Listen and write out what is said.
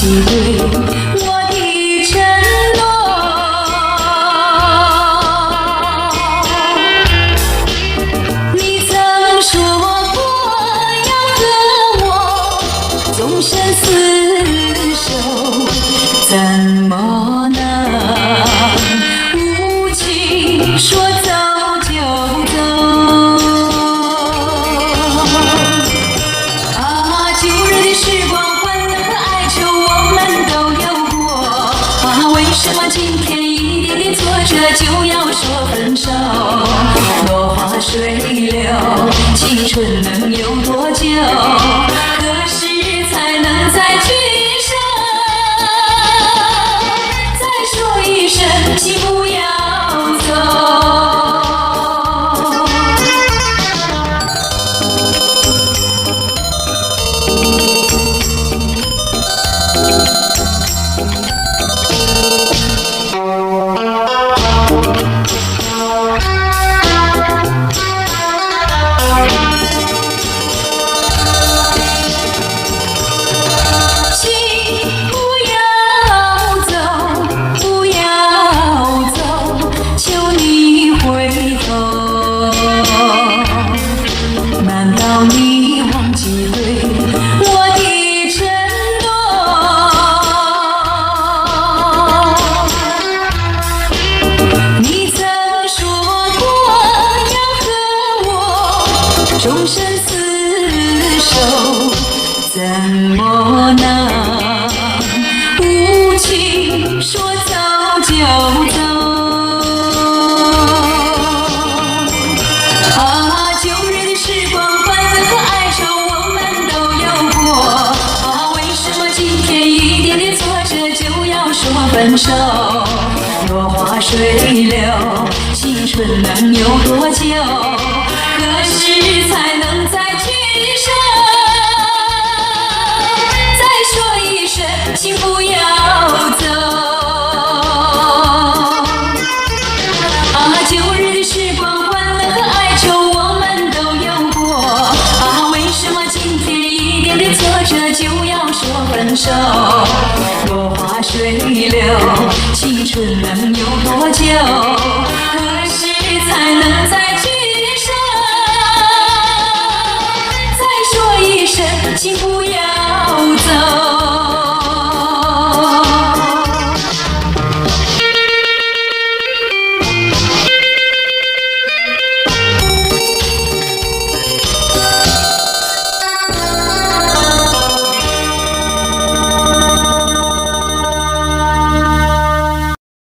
记对我的承诺。你曾说过要和我终身厮守，怎么能无情说走就走？啊，旧日的时光，欢乐和哀愁我们都有过。啊，为什么今天一点点挫折就要说分手？落花水流，青春能有多久？何时才能再聚首？再说一声，请不要走。你忘记对我的承诺，你曾说过要和我终身厮守，怎么能无情说走就走？分手，落花水流，青春能有多久？何时才能再聚首？再说一声，请不要走。啊，旧日的时光，欢乐和哀愁我们都有过。啊，为什么今天一点点挫折就要说分手？落花水流，青春能有多久？